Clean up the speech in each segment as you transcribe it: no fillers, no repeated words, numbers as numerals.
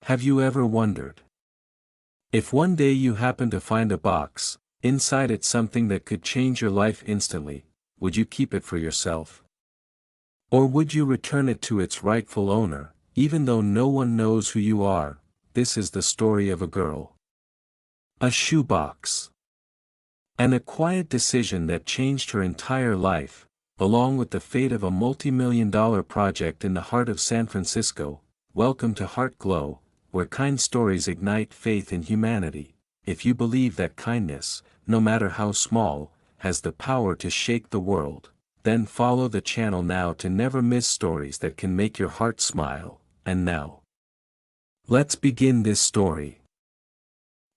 Have you ever wondered? If one day you happen to find a box, inside it something that could change your life instantly, would you keep it for yourself? Or would you return it to its rightful owner, even though no one knows who you are? This is the story of a girl. A shoebox. And a quiet decision that changed her entire life, along with the fate of a multi-million-dollar project in the heart of San Francisco. Welcome to Heart Glow, where kind stories ignite faith in humanity. If you believe that kindness, no matter how small, has the power to shake the world, then follow the channel now to never miss stories that can make your heart smile. And now, let's begin this story.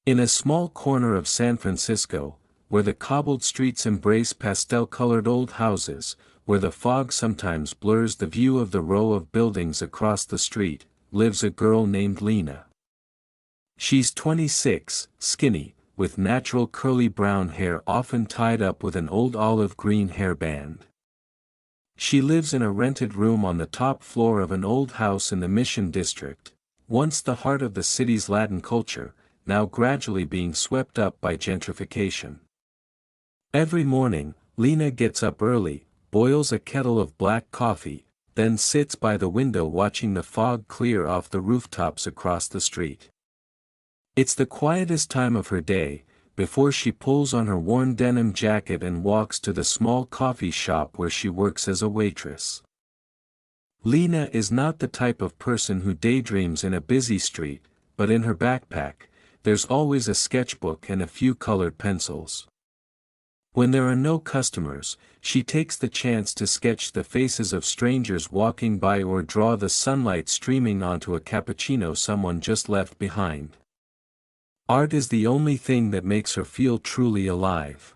In a small corner of San Francisco, where the cobbled streets embrace pastel-colored old houses, where the fog sometimes blurs the view of the row of buildings across the street, lives a girl named Lena. She's 26, skinny, with natural curly brown hair often tied up with an old olive green hairband. She lives in a rented room on the top floor of an old house in the Mission District, once the heart of the city's Latin culture, now gradually being swept up by gentrification. Every morning, Lena gets up early, boils a kettle of black coffee, then sits by the window watching the fog clear off the rooftops across the street. It's the quietest time of her day, before she pulls on her worn denim jacket and walks to the small coffee shop where she works as a waitress. Lena is not the type of person who daydreams in a busy street, but in her backpack, there's always a sketchbook and a few colored pencils. When there are no customers, she takes the chance to sketch the faces of strangers walking by or draw the sunlight streaming onto a cappuccino someone just left behind. Art is the only thing that makes her feel truly alive.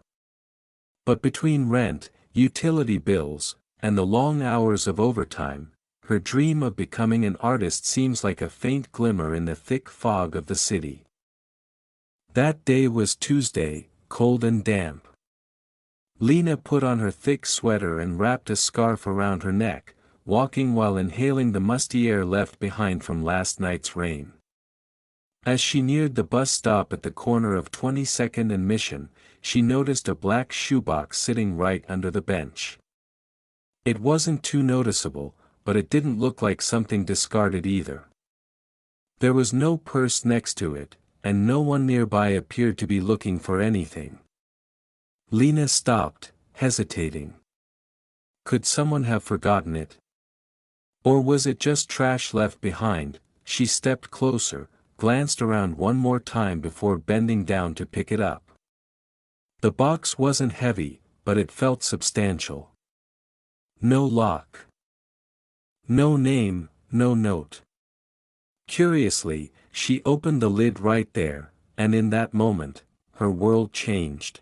But between rent, utility bills, and the long hours of overtime, her dream of becoming an artist seems like a faint glimmer in the thick fog of the city. That day was Tuesday, cold and damp. Lena put on her thick sweater and wrapped a scarf around her neck, walking while inhaling the musty air left behind from last night's rain. As she neared the bus stop at the corner of 22nd and Mission, she noticed a black shoebox sitting right under the bench. It wasn't too noticeable, but it didn't look like something discarded either. There was no purse next to it, and no one nearby appeared to be looking for anything. Lena stopped, hesitating. Could someone have forgotten it? Or was it just trash left behind? She stepped closer, glanced around one more time before bending down to pick it up. The box wasn't heavy, but it felt substantial. No lock. No name, no note. Curiously, she opened the lid right there, and in that moment, her world changed.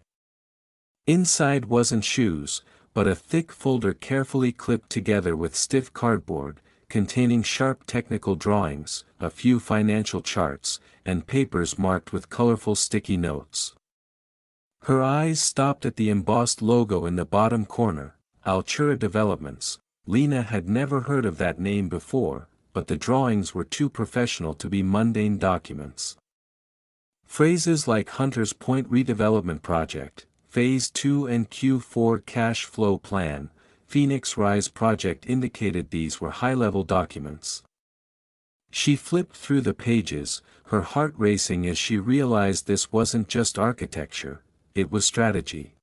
Inside wasn't shoes, but a thick folder carefully clipped together with stiff cardboard, containing sharp technical drawings, a few financial charts, and papers marked with colorful sticky notes. Her eyes stopped at the embossed logo in the bottom corner, Altura Developments. Lena had never heard of that name before, but the drawings were too professional to be mundane documents. Phrases like Hunters Point Redevelopment Project, Phase 2 and Q4 Cash Flow Plan, Phoenix Rise Project indicated these were high-level documents. She flipped through the pages, her heart racing as she realized this wasn't just architecture, it was strategy.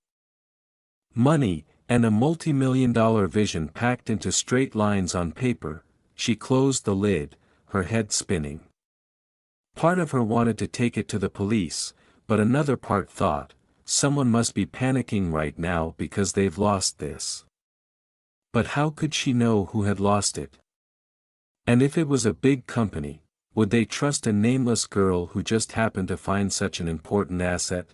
Money, and a multi-million-dollar vision packed into straight lines on paper. She closed the lid, her head spinning. Part of her wanted to take it to the police, but another part thought, someone must be panicking right now because they've lost this. But how could she know who had lost it? And if it was a big company, would they trust a nameless girl who just happened to find such an important asset?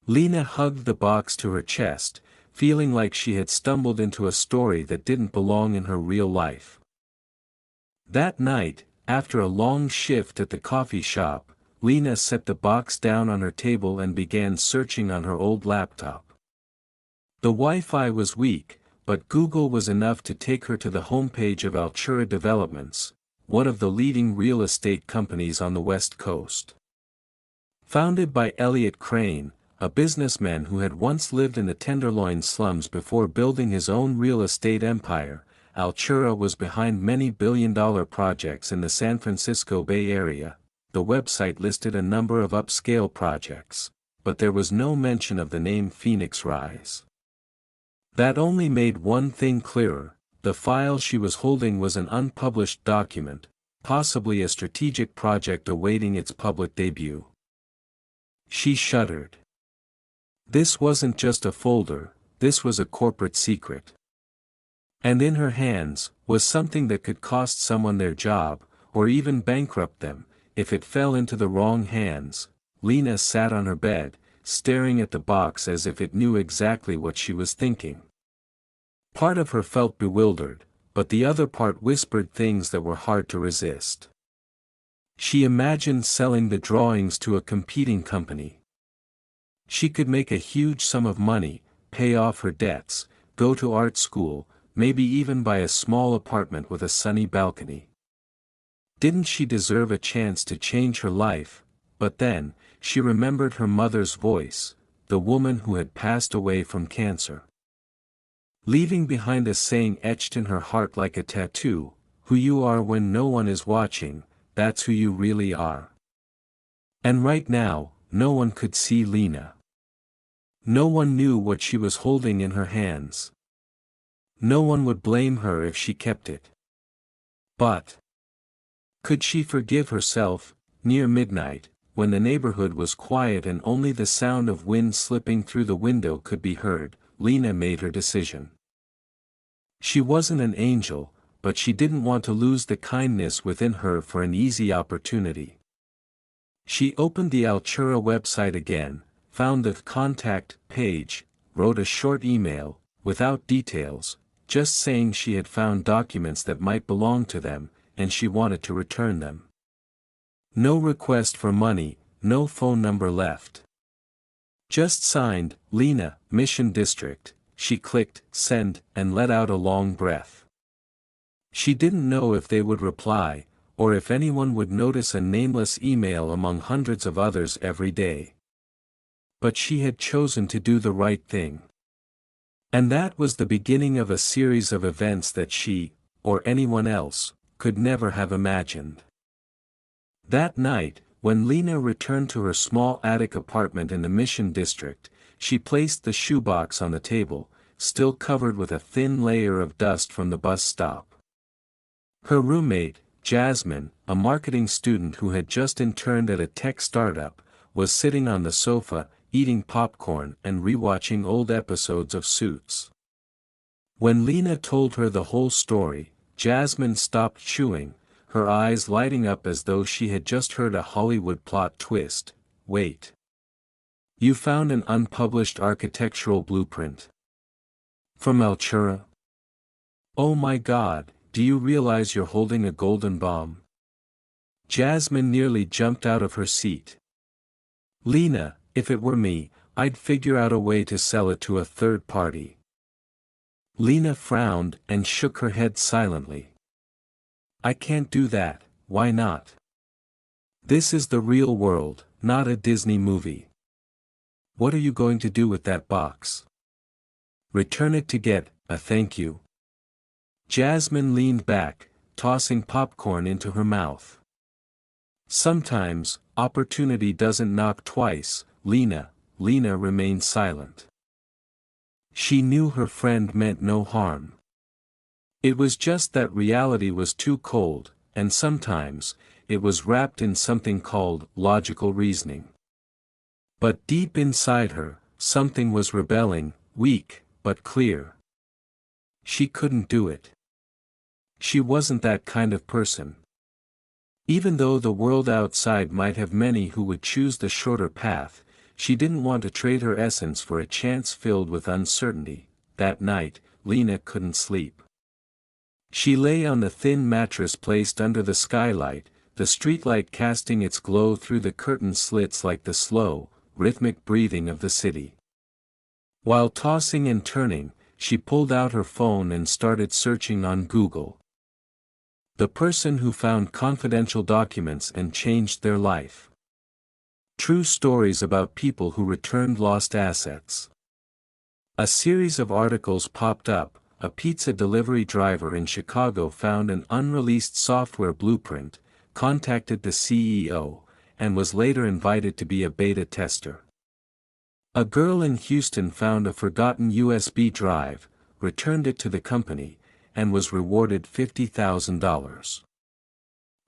Lena hugged the box to her chest, feeling like she had stumbled into a story that didn't belong in her real life. That night, after a long shift at the coffee shop, Lena set the box down on her table and began searching on her old laptop. The Wi-Fi was weak, but Google was enough to take her to the homepage of Altura Developments, one of the leading real estate companies on the West Coast. Founded by Elliot Crane, a businessman who had once lived in the Tenderloin slums before building his own real estate empire, Altura was behind many billion-dollar projects in the San Francisco Bay Area. The website listed a number of upscale projects, but there was no mention of the name Phoenix Rise. That only made one thing clearer: the file she was holding was an unpublished document, possibly a strategic project awaiting its public debut. She shuddered. This wasn't just a folder, this was a corporate secret. And in her hands was something that could cost someone their job, or even bankrupt them, if it fell into the wrong hands. Lena sat on her bed, staring at the box as if it knew exactly what she was thinking. Part of her felt bewildered, but the other part whispered things that were hard to resist. She imagined selling the drawings to a competing company. She could make a huge sum of money, pay off her debts, go to art school, maybe even buy a small apartment with a sunny balcony. Didn't she deserve a chance to change her life? But then, she remembered her mother's voice, the woman who had passed away from cancer. Leaving behind a saying etched in her heart like a tattoo: who you are when no one is watching, that's who you really are. And right now, no one could see Lena. No one knew what she was holding in her hands. No one would blame her if she kept it. But could she forgive herself? Near midnight, when the neighborhood was quiet and only the sound of wind slipping through the window could be heard, Lena made her decision. She wasn't an angel, but she didn't want to lose the kindness within her for an easy opportunity. She opened the Altura website again, found the contact page, wrote a short email, without details, just saying she had found documents that might belong to them, and she wanted to return them. No request for money, no phone number left. Just signed, Lena, Mission District. She clicked send and let out a long breath. She didn't know if they would reply, or if anyone would notice a nameless email among hundreds of others every day. But she had chosen to do the right thing. And that was the beginning of a series of events that she, or anyone else, could never have imagined. That night, when Lena returned to her small attic apartment in the Mission District, she placed the shoebox on the table, still covered with a thin layer of dust from the bus stop. Her roommate, Jasmine, a marketing student who had just interned at a tech startup, was sitting on the sofa, eating popcorn and rewatching old episodes of Suits. When Lena told her the whole story, Jasmine stopped chewing, her eyes lighting up as though she had just heard a Hollywood plot twist. Wait. You found an unpublished architectural blueprint? From Altura? Oh my God, do you realize you're holding a golden bomb? Jasmine nearly jumped out of her seat. Lena, if it were me, I'd figure out a way to sell it to a third party. Lena frowned and shook her head silently. I can't do that. Why not? This is the real world, not a Disney movie. What are you going to do with that box? Return it to get a thank you. Jasmine leaned back, tossing popcorn into her mouth. Sometimes, opportunity doesn't knock twice, Lena remained silent. She knew her friend meant no harm. It was just that reality was too cold, and sometimes, it was wrapped in something called logical reasoning. But deep inside her, something was rebelling, weak, but clear. She couldn't do it. She wasn't that kind of person. Even though the world outside might have many who would choose the shorter path, she didn't want to trade her essence for a chance filled with uncertainty. That night, Lena couldn't sleep. She lay on the thin mattress placed under the skylight, the streetlight casting its glow through the curtain slits like the slow, rhythmic breathing of the city. While tossing and turning, she pulled out her phone and started searching on Google. The person who found confidential documents and changed their life. True stories about people who returned lost assets. A series of articles popped up. A pizza delivery driver in Chicago found an unreleased software blueprint, contacted the CEO, and was later invited to be a beta tester. A girl in Houston found a forgotten USB drive, returned it to the company, and was rewarded $50,000.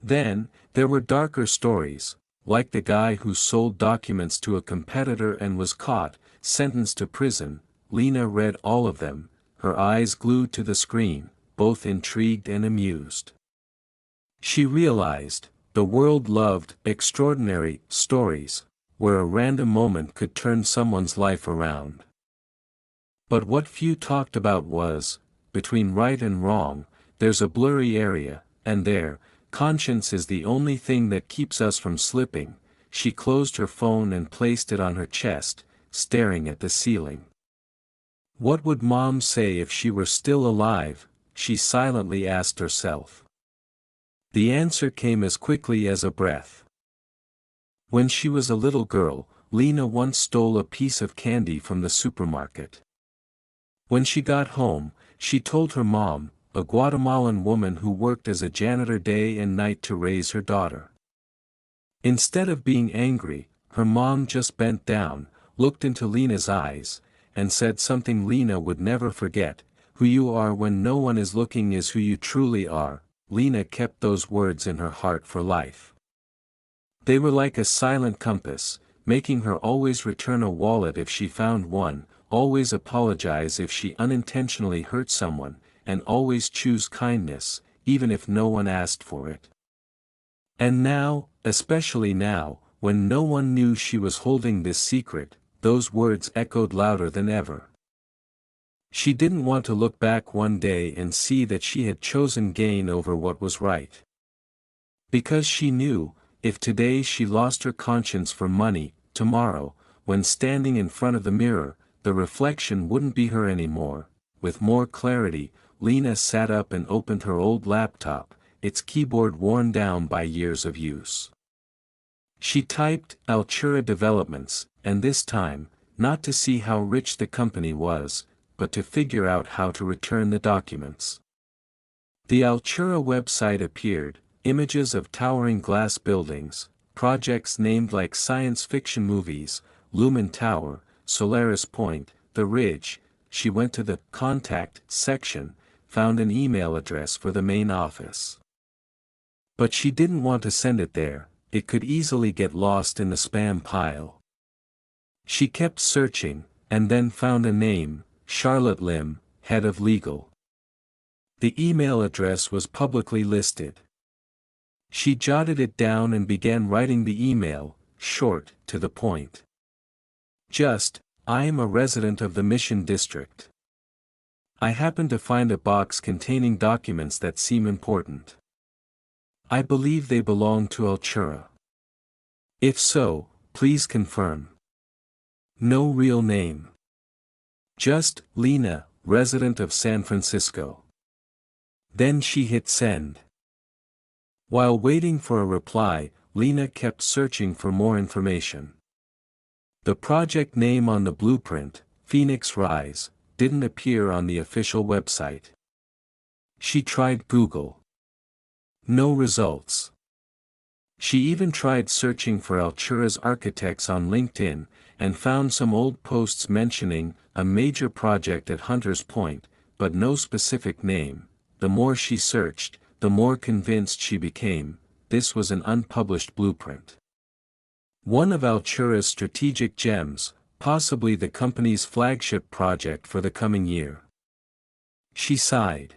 Then, there were darker stories, like the guy who sold documents to a competitor and was caught, sentenced to prison. Lena read all of them, her eyes glued to the screen, both intrigued and amused. She realized, the world loved extraordinary stories, where a random moment could turn someone's life around. But what few talked about was, between right and wrong, there's a blurry area, and there, conscience is the only thing that keeps us from slipping. She closed her phone and placed it on her chest, staring at the ceiling. What would Mom say if she were still alive, she silently asked herself. The answer came as quickly as a breath. When she was a little girl, Lena once stole a piece of candy from the supermarket. When she got home, she told her mom, a Guatemalan woman who worked as a janitor day and night to raise her daughter. Instead of being angry, her mom just bent down, looked into Lena's eyes, and said something Lena would never forget, "Who you are when no one is looking is who you truly are." Lena kept those words in her heart for life. They were like a silent compass, making her always return a wallet if she found one, always apologize if she unintentionally hurt someone, and always choose kindness, even if no one asked for it. And now, especially now, when no one knew she was holding this secret, those words echoed louder than ever. She didn't want to look back one day and see that she had chosen gain over what was right. Because she knew, if today she lost her conscience for money, tomorrow, when standing in front of the mirror, the reflection wouldn't be her anymore. With more clarity, Lena sat up and opened her old laptop, its keyboard worn down by years of use. She typed Altura Developments, and this time, not to see how rich the company was, but to figure out how to return the documents. The Altura website appeared, images of towering glass buildings, projects named like science fiction movies, Lumen Tower, Solaris Point, The Ridge. She went to the Contact section, found an email address for the main office. But she didn't want to send it there, it could easily get lost in the spam pile. She kept searching, and then found a name, Charlotte Lim, head of legal. The email address was publicly listed. She jotted it down and began writing the email, short, to the point. Just, I am a resident of the Mission District. I happen to find a box containing documents that seem important. I believe they belong to Altura. If so, please confirm. No real name. Just, Lena, resident of San Francisco. Then she hit send. While waiting for a reply, Lena kept searching for more information. The project name on the blueprint, Phoenix Rise, didn't appear on the official website. She tried Google. No results. She even tried searching for Altura's architects on LinkedIn, and found some old posts mentioning a major project at Hunters Point, but no specific name. The more she searched, the more convinced she became, this was an unpublished blueprint. One of Altura's strategic gems, possibly the company's flagship project for the coming year. She sighed.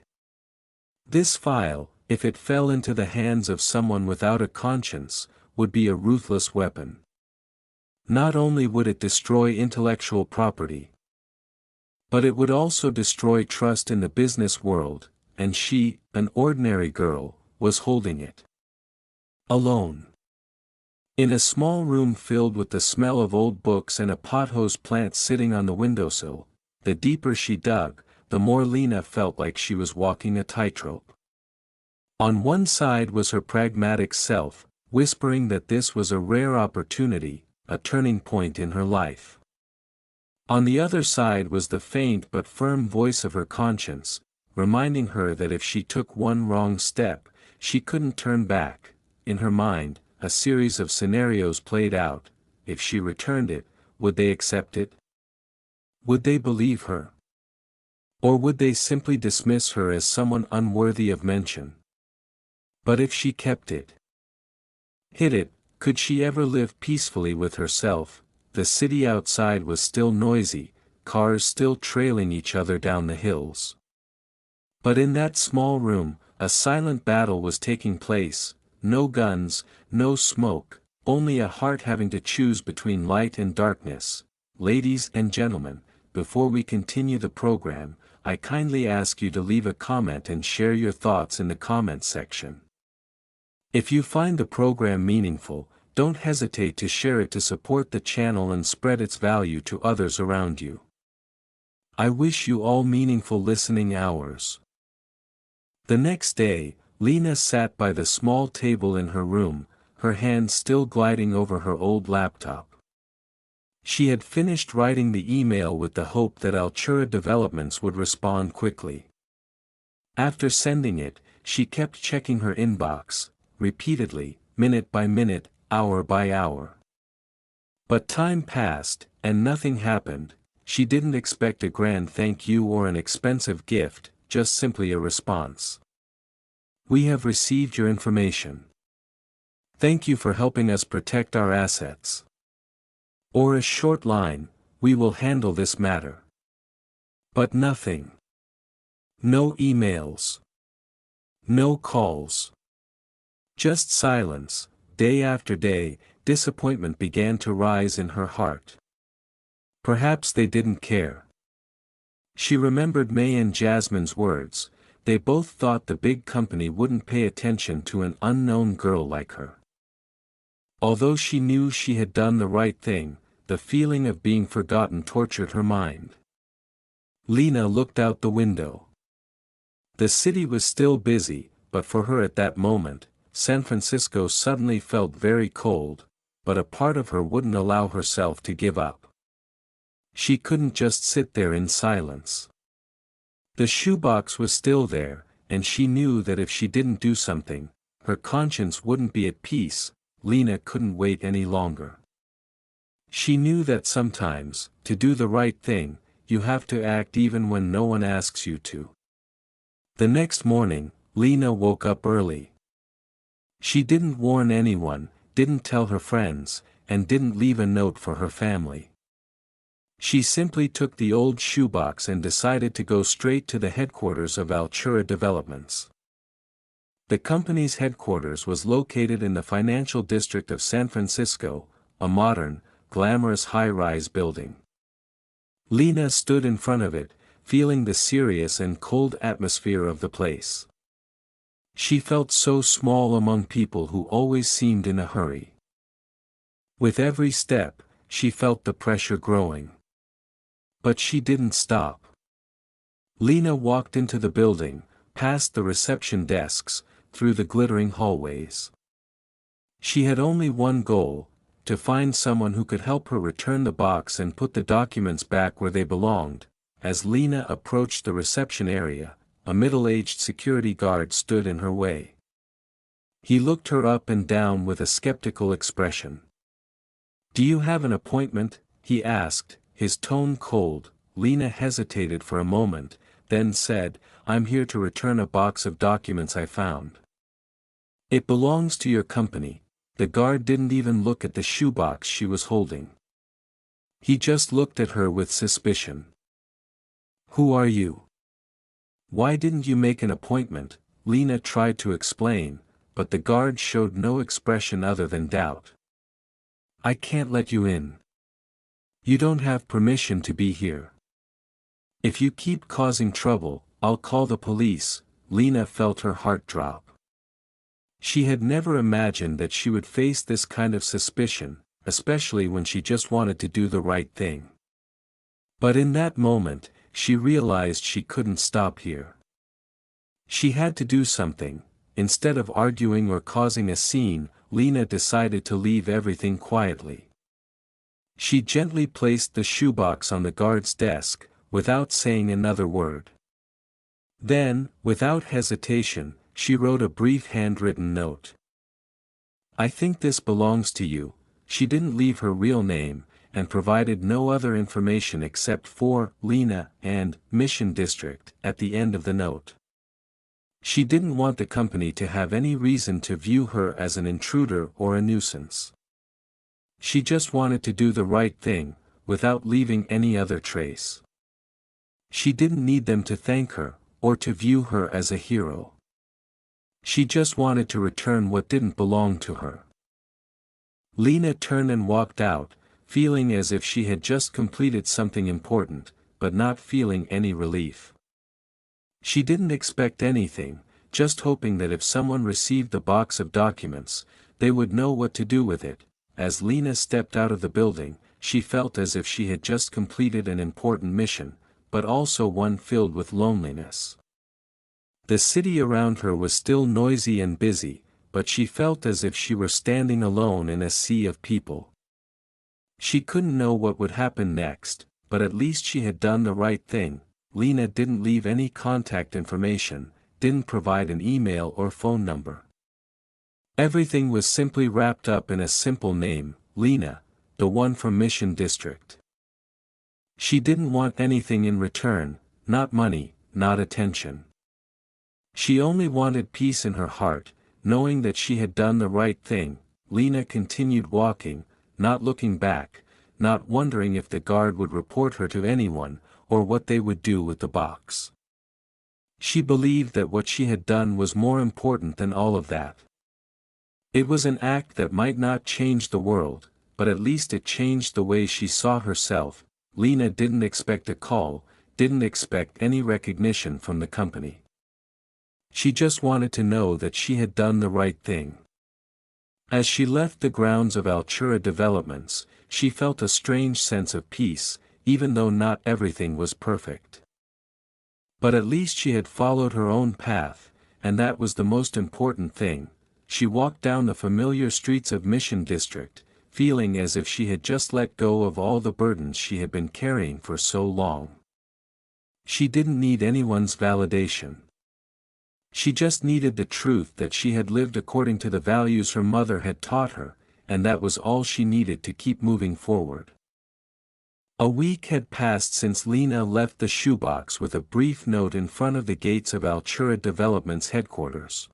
This file, if it fell into the hands of someone without a conscience, would be a ruthless weapon. Not only would it destroy intellectual property, but it would also destroy trust in the business world, and she, an ordinary girl, was holding it. Alone. In a small room filled with the smell of old books and a pothose plant sitting on the windowsill, the deeper she dug, the more Lena felt like she was walking a tightrope. On one side was her pragmatic self, whispering that this was a rare opportunity, a turning point in her life. On the other side was the faint but firm voice of her conscience, reminding her that if she took one wrong step, she couldn't turn back. In her mind, a series of scenarios played out. If she returned it, would they accept it? Would they believe her? Or would they simply dismiss her as someone unworthy of mention? But if she kept it, hid it, could she ever live peacefully with herself? The city outside was still noisy, cars still trailing each other down the hills. But in that small room, a silent battle was taking place, no guns, no smoke, only a heart having to choose between light and darkness. Ladies and gentlemen, before we continue the program, I kindly ask you to leave a comment and share your thoughts in the comment section. If you find the program meaningful, don't hesitate to share it to support the channel and spread its value to others around you. I wish you all meaningful listening hours. The next day, Lena sat by the small table in her room, her hand still gliding over her old laptop. She had finished writing the email with the hope that Altura Developments would respond quickly. After sending it, she kept checking her inbox, repeatedly, minute by minute, hour by hour. But time passed, and nothing happened. She didn't expect a grand thank you or an expensive gift, just simply a response. We have received your information. Thank you for helping us protect our assets. Or a short line, we will handle this matter. But nothing. No emails. No calls. Just silence. Day after day, disappointment began to rise in her heart. Perhaps they didn't care. She remembered May and Jasmine's words. They both thought the big company wouldn't pay attention to an unknown girl like her. Although she knew she had done the right thing, the feeling of being forgotten tortured her mind. Lena looked out the window. The city was still busy, but for her at that moment, San Francisco suddenly felt very cold, but a part of her wouldn't allow herself to give up. She couldn't just sit there in silence. The shoebox was still there, and she knew that if she didn't do something, her conscience wouldn't be at peace. Lena couldn't wait any longer. She knew that sometimes, to do the right thing, you have to act even when no one asks you to. The next morning, Lena woke up early. She didn't warn anyone, didn't tell her friends, and didn't leave a note for her family. She simply took the old shoebox and decided to go straight to the headquarters of Altura Developments. The company's headquarters was located in the financial district of San Francisco, a modern, glamorous high-rise building. Lena stood in front of it, feeling the serious and cold atmosphere of the place. She felt so small among people who always seemed in a hurry. With every step, she felt the pressure growing. But she didn't stop. Lena walked into the building, past the reception desks, through the glittering hallways. She had only one goal, to find someone who could help her return the box and put the documents back where they belonged. As Lena approached the reception area, a middle-aged security guard stood in her way. He looked her up and down with a skeptical expression. "Do you have an appointment?" he asked, his tone cold. Lena hesitated for a moment, then said, "I'm here to return a box of documents I found." "It belongs to your company." The guard didn't even look at the shoebox she was holding. He just looked at her with suspicion. "Who are you? Why didn't you make an appointment?" Lena tried to explain, but the guard showed no expression other than doubt. "I can't let you in. You don't have permission to be here. If you keep causing trouble, I'll call the police." Lena felt her heart drop. She had never imagined that she would face this kind of suspicion, especially when she just wanted to do the right thing. But in that moment, she realized she couldn't stop here. She had to do something. instead of arguing or causing a scene, Lena decided to leave everything quietly. She gently placed the shoebox on the guard's desk, without saying another word. Then, without hesitation, she wrote a brief handwritten note. "I think this belongs to you." She didn't leave her real name, and provided no other information except for Lena and Mission District at the end of the note. She didn't want the company to have any reason to view her as an intruder or a nuisance. She just wanted to do the right thing, without leaving any other trace. She didn't need them to thank her, or to view her as a hero. She just wanted to return what didn't belong to her. Lena turned and walked out, feeling as if she had just completed something important, but not feeling any relief. She didn't expect anything, just hoping that if someone received the box of documents, they would know what to do with it. As Lena stepped out of the building, she felt as if she had just completed an important mission, but also one filled with loneliness. The city around her was still noisy and busy, but she felt as if she were standing alone in a sea of people. She couldn't know what would happen next, but at least she had done the right thing. Lena didn't leave any contact information, didn't provide an email or phone number. Everything was simply wrapped up in a simple name, Lena, the one from Mission District. She didn't want anything in return, not money, not attention. She only wanted peace in her heart, knowing that she had done the right thing. Lena continued walking, not looking back, not wondering if the guard would report her to anyone, or what they would do with the box. She believed that what she had done was more important than all of that. It was an act that might not change the world, but at least it changed the way she saw herself. Lena didn't expect a call, didn't expect any recognition from the company. She just wanted to know that she had done the right thing. As she left the grounds of Altura Developments, she felt a strange sense of peace, even though not everything was perfect. But at least she had followed her own path, and that was the most important thing. She walked down the familiar streets of Mission District, feeling as if she had just let go of all the burdens she had been carrying for so long. She didn't need anyone's validation. She just needed the truth that she had lived according to the values her mother had taught her, and that was all she needed to keep moving forward. A week had passed since Lena left the shoebox with a brief note in front of the gates of Altura Development's headquarters.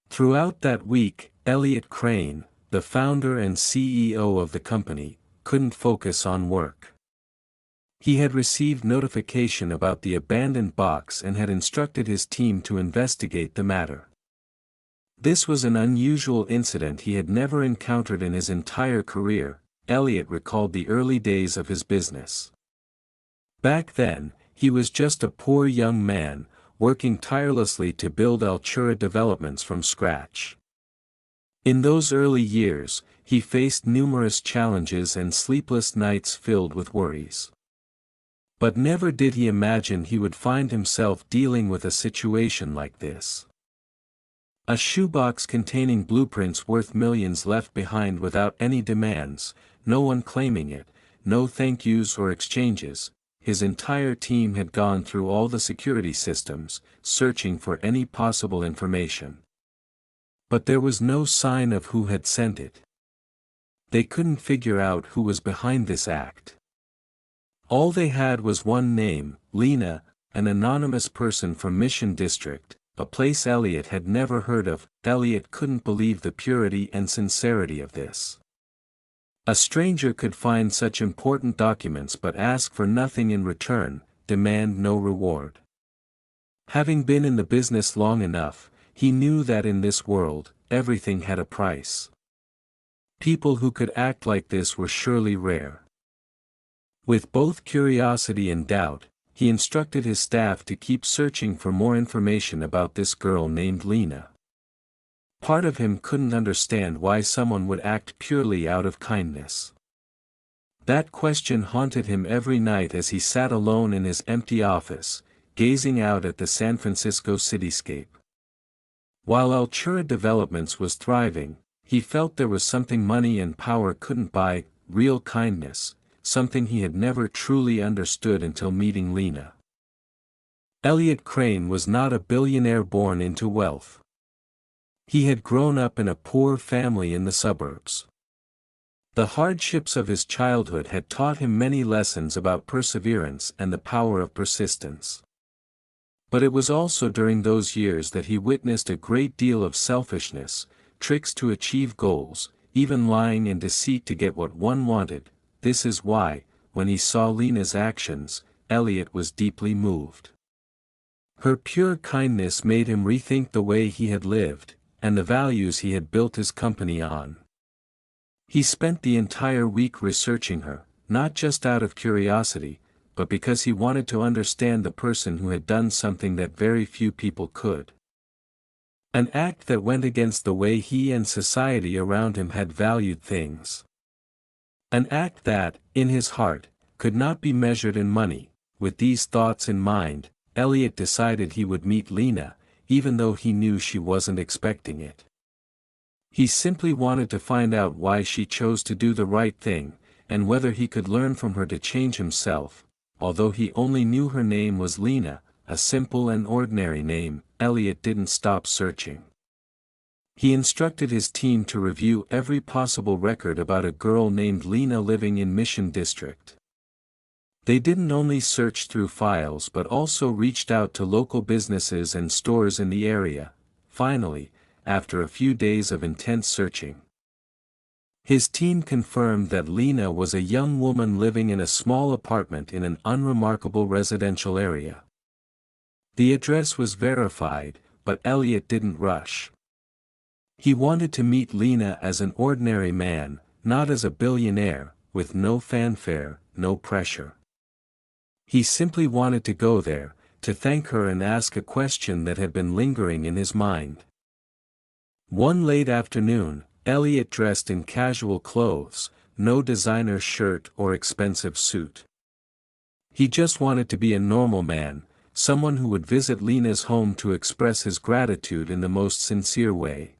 Throughout that week, Elliot Crane, the founder and CEO of the company, couldn't focus on work. He had received notification about the abandoned box and had instructed his team to investigate the matter. This was an unusual incident he had never encountered in his entire career. Elliot recalled the early days of his business. Back then, he was just a poor young man, working tirelessly to build Altura Developments from scratch. In those early years, he faced numerous challenges and sleepless nights filled with worries. But never did he imagine he would find himself dealing with a situation like this. A shoebox containing blueprints worth millions left behind without any demands, no one claiming it, no thank yous or exchanges. His entire team had gone through all the security systems, searching for any possible information. But there was no sign of who had sent it. They couldn't figure out who was behind this act. All they had was one name, Lena, an anonymous person from Mission District, a place Elliot had never heard of. Elliot couldn't believe the purity and sincerity of this. A stranger could find such important documents but ask for nothing in return, demand no reward. Having been in the business long enough, he knew that in this world, everything had a price. People who could act like this were surely rare. With both curiosity and doubt, he instructed his staff to keep searching for more information about this girl named Lena. Part of him couldn't understand why someone would act purely out of kindness. That question haunted him every night as he sat alone in his empty office, gazing out at the San Francisco cityscape. While Altura Developments was thriving, he felt there was something money and power couldn't buy: real kindness, something he had never truly understood until meeting Lena. Elliot Crane was not a billionaire born into wealth. He had grown up in a poor family in the suburbs. The hardships of his childhood had taught him many lessons about perseverance and the power of persistence. But it was also during those years that he witnessed a great deal of selfishness, tricks to achieve goals, even lying and deceit to get what one wanted. This is why, when he saw Lena's actions, Elliot was deeply moved. Her pure kindness made him rethink the way he had lived, and the values he had built his company on. He spent the entire week researching her, not just out of curiosity, but because he wanted to understand the person who had done something that very few people could. An act that went against the way he and society around him had valued things. An act that, in his heart, could not be measured in money. With these thoughts in mind, Elliot decided he would meet Lena, even though he knew she wasn't expecting it. He simply wanted to find out why she chose to do the right thing, and whether he could learn from her to change himself. Although he only knew her name was Lena, a simple and ordinary name, Elliot didn't stop searching. He instructed his team to review every possible record about a girl named Lena living in Mission District. They didn't only search through files but also reached out to local businesses and stores in the area. Finally, after a few days of intense searching, his team confirmed that Lena was a young woman living in a small apartment in an unremarkable residential area. The address was verified, but Elliot didn't rush. He wanted to meet Lena as an ordinary man, not as a billionaire, with no fanfare, no pressure. He simply wanted to go there, to thank her and ask a question that had been lingering in his mind. One late afternoon, Elliot dressed in casual clothes, no designer shirt or expensive suit. He just wanted to be a normal man, someone who would visit Lena's home to express his gratitude in the most sincere way.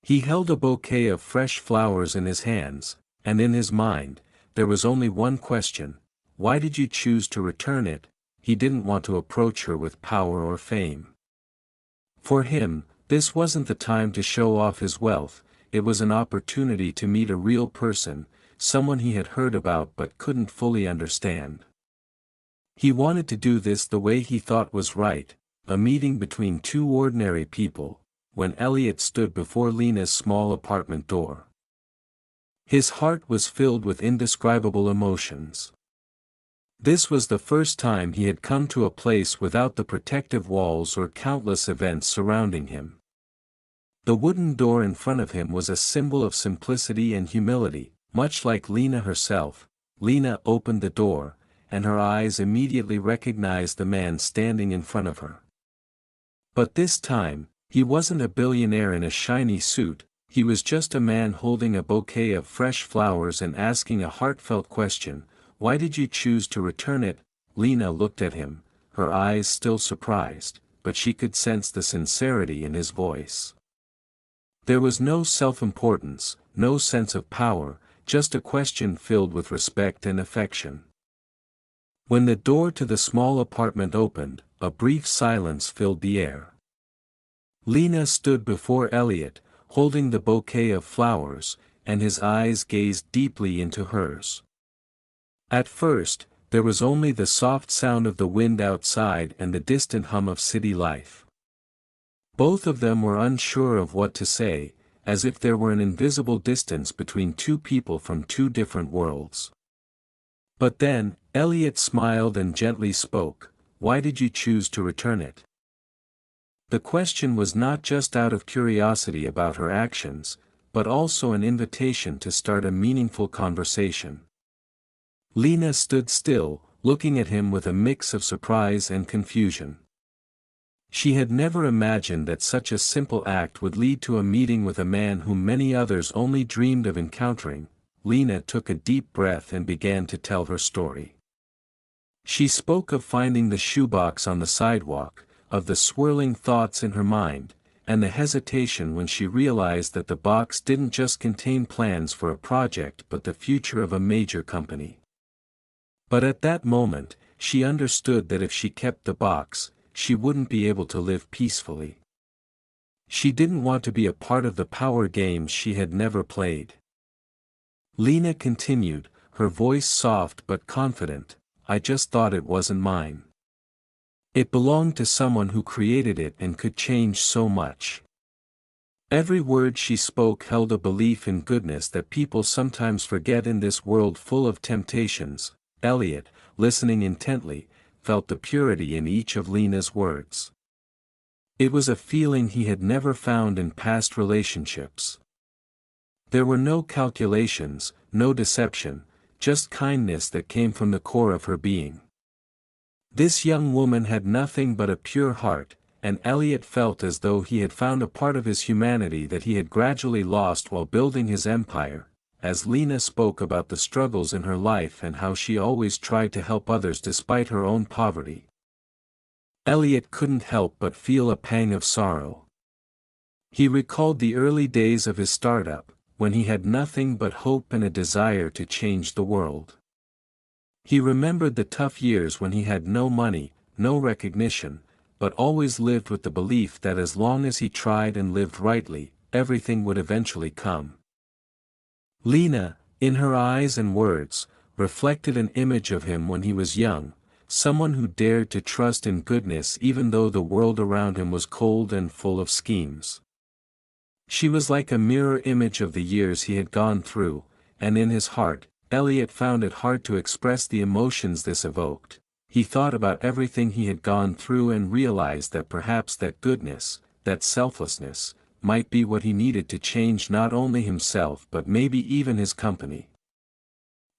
He held a bouquet of fresh flowers in his hands, and in his mind, there was only one question: why did you choose to return it? He didn't want to approach her with power or fame. For him, this wasn't the time to show off his wealth. It was an opportunity to meet a real person, someone he had heard about but couldn't fully understand. He wanted to do this the way he thought was right, a meeting between two ordinary people. When Elliot stood before Lena's small apartment door, his heart was filled with indescribable emotions. This was the first time he had come to a place without the protective walls or countless events surrounding him. The wooden door in front of him was a symbol of simplicity and humility, much like Lena herself. Lena opened the door, and her eyes immediately recognized the man standing in front of her. But this time, he wasn't a billionaire in a shiny suit. He was just a man holding a bouquet of fresh flowers and asking a heartfelt question: why did you choose to return it? Lena looked at him, her eyes still surprised, but she could sense the sincerity in his voice. There was no self-importance, no sense of power, just a question filled with respect and affection. When the door to the small apartment opened, a brief silence filled the air. Lena stood before Elliot, holding the bouquet of flowers, and his eyes gazed deeply into hers. At first, there was only the soft sound of the wind outside and the distant hum of city life. Both of them were unsure of what to say, as if there were an invisible distance between two people from two different worlds. But then, Elliot smiled and gently spoke: why did you choose to return it? The question was not just out of curiosity about her actions, but also an invitation to start a meaningful conversation. Lena stood still, looking at him with a mix of surprise and confusion. She had never imagined that such a simple act would lead to a meeting with a man whom many others only dreamed of encountering. Lena took a deep breath and began to tell her story. She spoke of finding the shoebox on the sidewalk, of the swirling thoughts in her mind, and the hesitation when she realized that the box didn't just contain plans for a project but the future of a major company. But at that moment, she understood that if she kept the box, she wouldn't be able to live peacefully. She didn't want to be a part of the power games she had never played. Lena continued, her voice soft but confident, "I just thought it wasn't mine. It belonged to someone who created it and could change so much." Every word she spoke held a belief in goodness that people sometimes forget in this world full of temptations. Elliot, listening intently, felt the purity in each of Lena's words. It was a feeling he had never found in past relationships. There were no calculations, no deception, just kindness that came from the core of her being. This young woman had nothing but a pure heart, and Elliot felt as though he had found a part of his humanity that he had gradually lost while building his empire. As Lena spoke about the struggles in her life and how she always tried to help others despite her own poverty, Elliot couldn't help but feel a pang of sorrow. He recalled the early days of his startup, when he had nothing but hope and a desire to change the world. He remembered the tough years when he had no money, no recognition, but always lived with the belief that as long as he tried and lived rightly, everything would eventually come. Lena, in her eyes and words, reflected an image of him when he was young, someone who dared to trust in goodness even though the world around him was cold and full of schemes. She was like a mirror image of the years he had gone through, and in his heart, Elliot found it hard to express the emotions this evoked. He thought about everything he had gone through and realized that perhaps that goodness, that selflessness, might be what he needed to change not only himself but maybe even his company.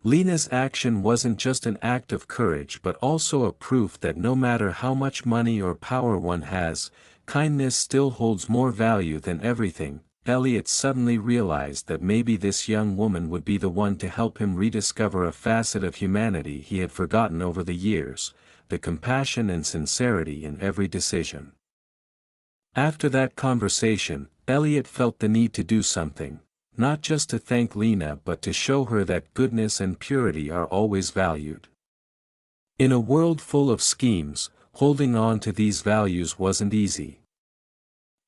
Lena's action wasn't just an act of courage but also a proof that no matter how much money or power one has, kindness still holds more value than everything. Elliot suddenly realized that maybe this young woman would be the one to help him rediscover a facet of humanity he had forgotten over the years, the compassion and sincerity in every decision. After that conversation, Elliot felt the need to do something, not just to thank Lena but to show her that goodness and purity are always valued. In a world full of schemes, holding on to these values wasn't easy.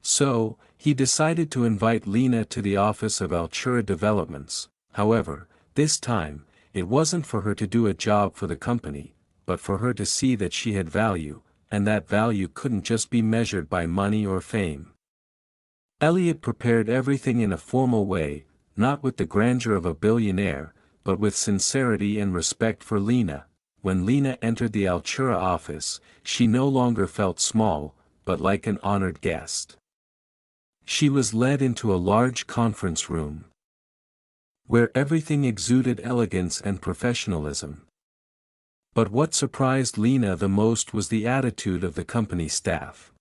So, he decided to invite Lena to the office of Altura Developments. However, this time, it wasn't for her to do a job for the company, but for her to see that she had value, and that value couldn't just be measured by money or fame. Elliot prepared everything in a formal way, not with the grandeur of a billionaire, but with sincerity and respect for Lena. When Lena entered the Altura office, she no longer felt small, but like an honored guest. She was led into a large conference room, where everything exuded elegance and professionalism. But what surprised Lena the most was the attitude of the company staff.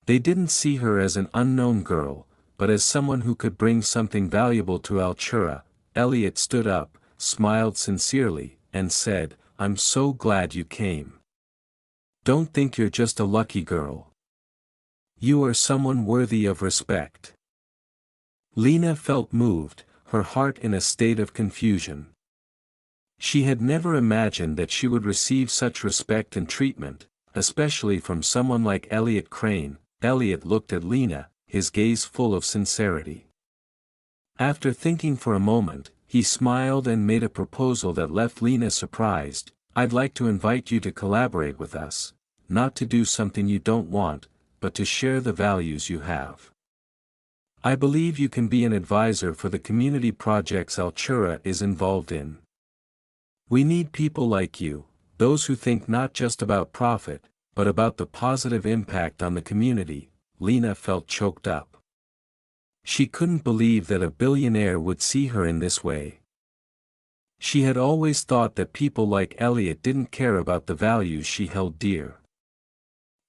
They didn't see her as an unknown girl, but as someone who could bring something valuable to Altura. Elliot stood up, smiled sincerely, and said, "I'm so glad you came. Don't think you're just a lucky girl. You are someone worthy of respect." Lena felt moved, her heart in a state of confusion. She had never imagined that she would receive such respect and treatment, especially from someone like Elliot Crane. Elliot looked at Lena, his gaze full of sincerity. After thinking for a moment, he smiled and made a proposal that left Lena surprised. "I'd like to invite you to collaborate with us, not to do something you don't want, but to share the values you have. I believe you can be an advisor for the community projects Altura is involved in. We need people like you, those who think not just about profit, but about the positive impact on the community." Lena felt choked up. She couldn't believe that a billionaire would see her in this way. She had always thought that people like Elliot didn't care about the values she held dear.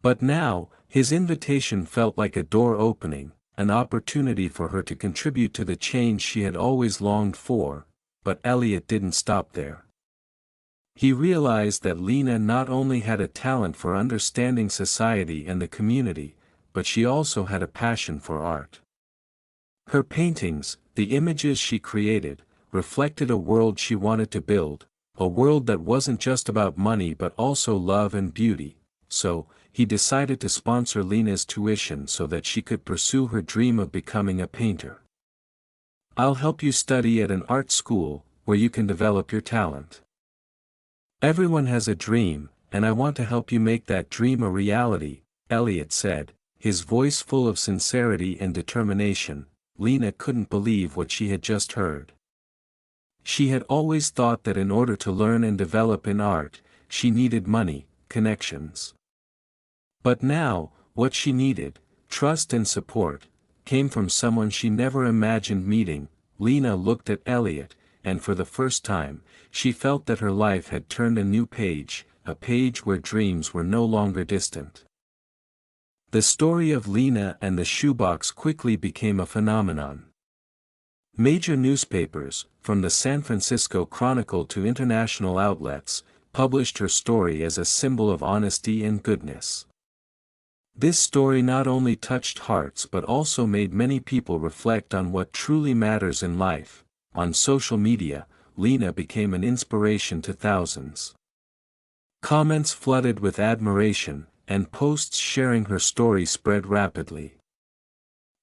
But now, his invitation felt like a door opening, an opportunity for her to contribute to the change she had always longed for. But Elliot didn't stop there. He realized that Lena not only had a talent for understanding society and the community, but she also had a passion for art. Her paintings, the images she created, reflected a world she wanted to build, a world that wasn't just about money but also love and beauty. So, he decided to sponsor Lena's tuition so that she could pursue her dream of becoming a painter. "I'll help you study at an art school, where you can develop your talent. Everyone has a dream, and I want to help you make that dream a reality," Elliot said, his voice full of sincerity and determination. Lena couldn't believe what she had just heard. She had always thought that in order to learn and develop in art, she needed money, connections. But now, what she needed, trust and support, came from someone she never imagined meeting. Lena looked at Elliot, and for the first time, she felt that her life had turned a new page, a page where dreams were no longer distant. The story of Lena and the shoebox quickly became a phenomenon. Major newspapers, from the San Francisco Chronicle to international outlets, published her story as a symbol of honesty and goodness. This story not only touched hearts but also made many people reflect on what truly matters in life. On social media, Lena became an inspiration to thousands. Comments flooded with admiration, and posts sharing her story spread rapidly.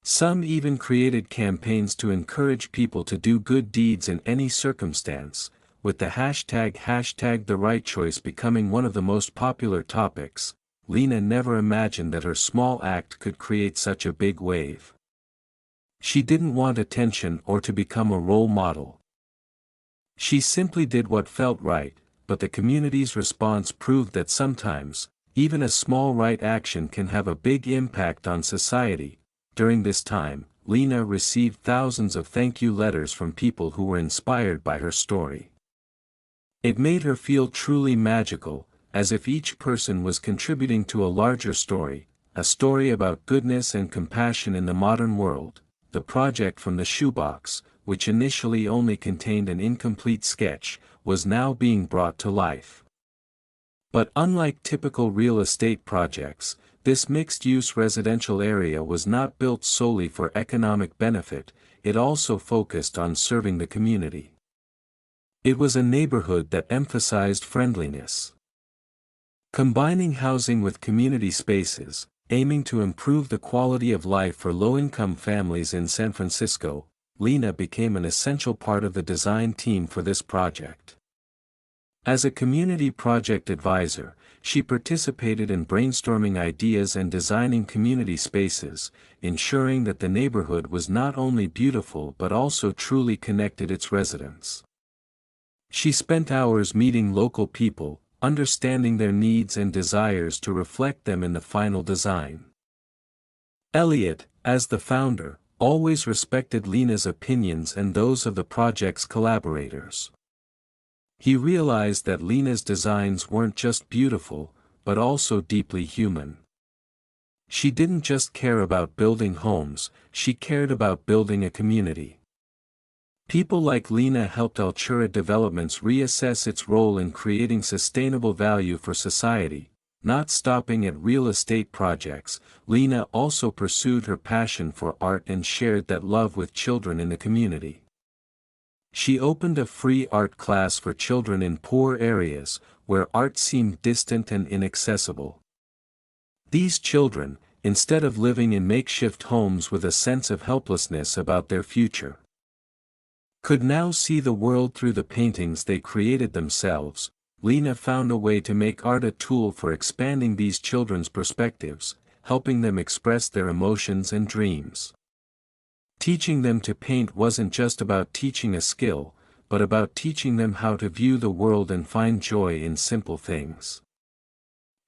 Some even created campaigns to encourage people to do good deeds in any circumstance, with the hashtag the right choice becoming one of the most popular topics. Lena never imagined that her small act could create such a big wave. She didn't want attention or to become a role model. She simply did what felt right, but the community's response proved that sometimes, even a small right action can have a big impact on society. During this time, Lena received thousands of thank you letters from people who were inspired by her story. It made her feel truly magical, as if each person was contributing to a larger story, a story about goodness and compassion in the modern world. The project from the shoebox, which initially only contained an incomplete sketch, was now being brought to life. But unlike typical real estate projects, this mixed-use residential area was not built solely for economic benefit, it also focused on serving the community. It was a neighborhood that emphasized friendliness. Combining housing with community spaces, aiming to improve the quality of life for low-income families in San Francisco, Lena became an essential part of the design team for this project. As a community project advisor, she participated in brainstorming ideas and designing community spaces, ensuring that the neighborhood was not only beautiful but also truly connected its residents. She spent hours meeting local people, understanding their needs and desires to reflect them in the final design. Elliot, as the founder, always respected Lena's opinions and those of the project's collaborators. He realized that Lena's designs weren't just beautiful, but also deeply human. She didn't just care about building homes, she cared about building a community. People like Lena helped Altura Developments reassess its role in creating sustainable value for society. Not stopping at real estate projects, Lena also pursued her passion for art and shared that love with children in the community. She opened a free art class for children in poor areas, where art seemed distant and inaccessible. These children, instead of living in makeshift homes with a sense of helplessness about their future, could now see the world through the paintings they created themselves. Lena found a way to make art a tool for expanding these children's perspectives, helping them express their emotions and dreams. Teaching them to paint wasn't just about teaching a skill, but about teaching them how to view the world and find joy in simple things.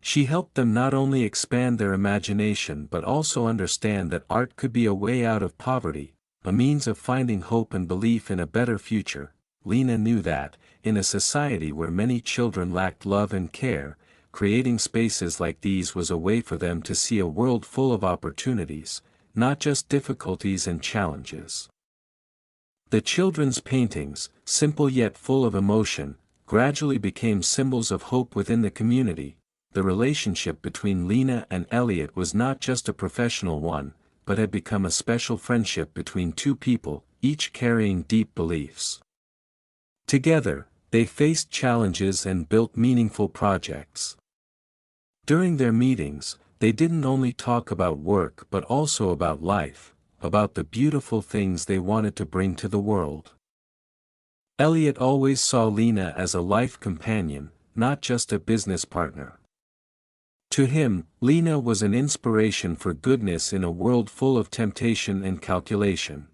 She helped them not only expand their imagination but also understand that art could be a way out of poverty, a means of finding hope and belief in a better future. Lena knew that, in a society where many children lacked love and care, creating spaces like these was a way for them to see a world full of opportunities, not just difficulties and challenges. The children's paintings, simple yet full of emotion, gradually became symbols of hope within the community. the relationship between Lena and Elliot was not just a professional one, but had become a special friendship between two people, each carrying deep beliefs. Together, they faced challenges and built meaningful projects. During their meetings, they didn't only talk about work but also about life, about the beautiful things they wanted to bring to the world. Elliot always saw Lena as a life companion, not just a business partner. To him, Lena was an inspiration for goodness in a world full of temptation and calculation.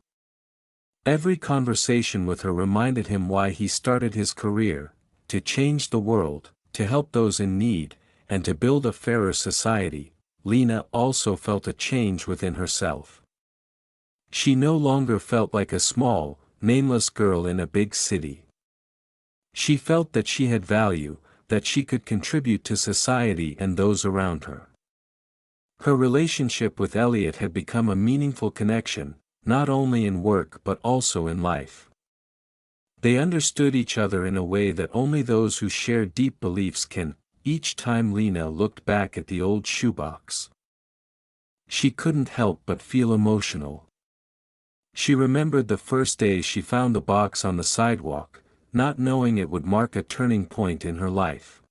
Every conversation with her reminded him why he started his career: to change the world, to help those in need, and to build a fairer society. Lena also felt a change within herself. She no longer felt like a small, nameless girl in a big city. She felt that she had value, that she could contribute to society and those around her. Her relationship with Elliot had become a meaningful connection, not only in work but also in life. They understood each other in a way that only those who share deep beliefs can. Each time Lena looked back at the old shoebox, she couldn't help but feel emotional. She remembered the first day she found the box on the sidewalk, not knowing it would mark a turning point in her life.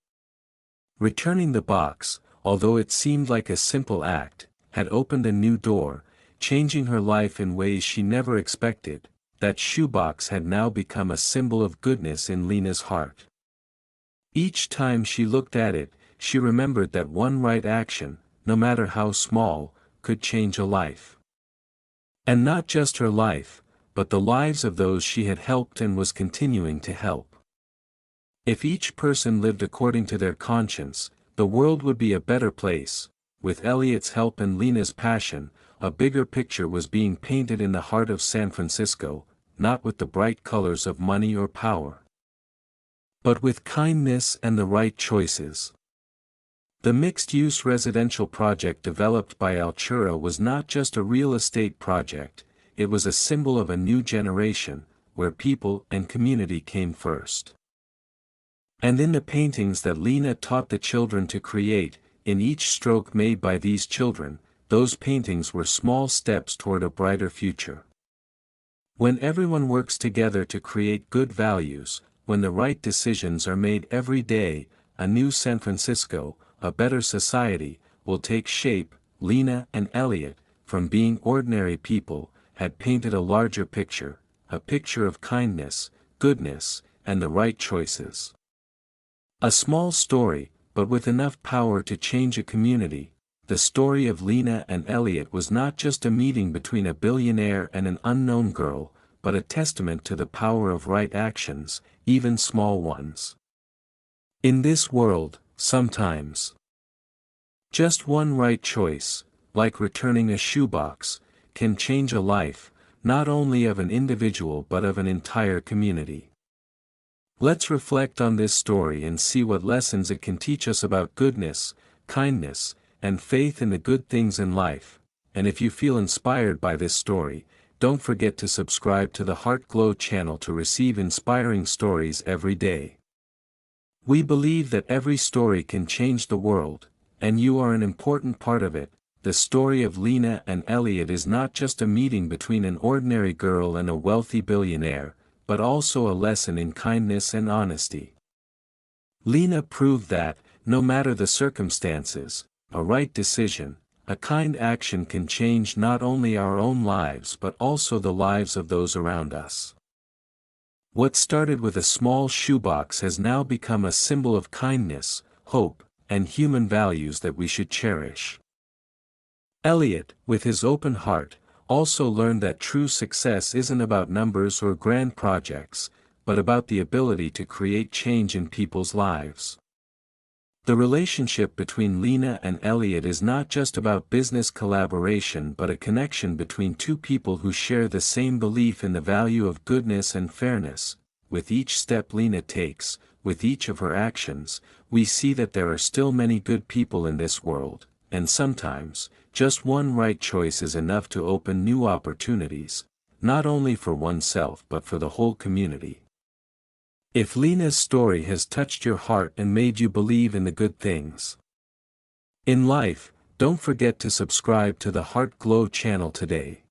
Returning the box, although it seemed like a simple act, had opened a new door, changing her life in ways she never expected. That shoebox had now become a symbol of goodness in Lena's heart. Each time she looked at it, she remembered that one right action, no matter how small, could change a life. And not just her life, but the lives of those she had helped and was continuing to help. If each person lived according to their conscience, the world would be a better place. With Elliot's help and Lena's passion, a bigger picture was being painted in the heart of San Francisco, not with the bright colors of money or power, but with kindness and the right choices. The mixed-use residential project developed by Altura was not just a real estate project, it was a symbol of a new generation, where people and community came first. And in the paintings that Lena taught the children to create, in each stroke made by these children, those paintings were small steps toward a brighter future. When everyone works together to create good values, when the right decisions are made every day, a new San Francisco, a better society, will take shape. Lena and Elliot, from being ordinary people, had painted a larger picture, a picture of kindness, goodness, and the right choices. A small story, but with enough power to change a community. The story of Lena and Elliot was not just a meeting between a billionaire and an unknown girl, but a testament to the power of right actions, even small ones. In this world, sometimes, just one right choice, like returning a shoebox, can change a life, not only of an individual but of an entire community. Let's reflect on this story and see what lessons it can teach us about goodness, kindness, and faith in the good things in life. And if you feel inspired by this story, don't forget to subscribe to the Heart Glow channel to receive inspiring stories every day. We believe that every story can change the world, and you are an important part of it. The story of Lena and Elliot is not just a meeting between an ordinary girl and a wealthy billionaire, but also a lesson in kindness and honesty. Lena proved that, no matter the circumstances, a right decision, a kind action can change not only our own lives but also the lives of those around us. What started with a small shoebox has now become a symbol of kindness, hope, and human values that we should cherish. Elliot, with his open heart, also learned that true success isn't about numbers or grand projects, but about the ability to create change in people's lives. The relationship between Lena and Elliot is not just about business collaboration but a connection between two people who share the same belief in the value of goodness and fairness. With each step Lena takes, with each of her actions, we see that there are still many good people in this world, and sometimes, just one right choice is enough to open new opportunities, not only for oneself but for the whole community. If Lena's story has touched your heart and made you believe in the good things In life, don't forget to subscribe to the Heart Glow channel today.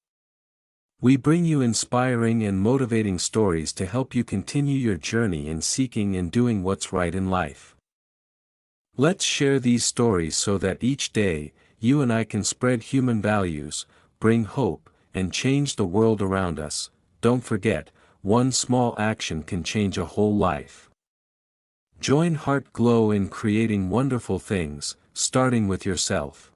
We bring you inspiring and motivating stories to help you continue your journey in seeking and doing what's right in life. Let's share these stories so that each day, you and I can spread human values, bring hope, and change the world around us. Don't forget, one small action can change a whole life. Join Heart Glow in creating wonderful things, starting with yourself.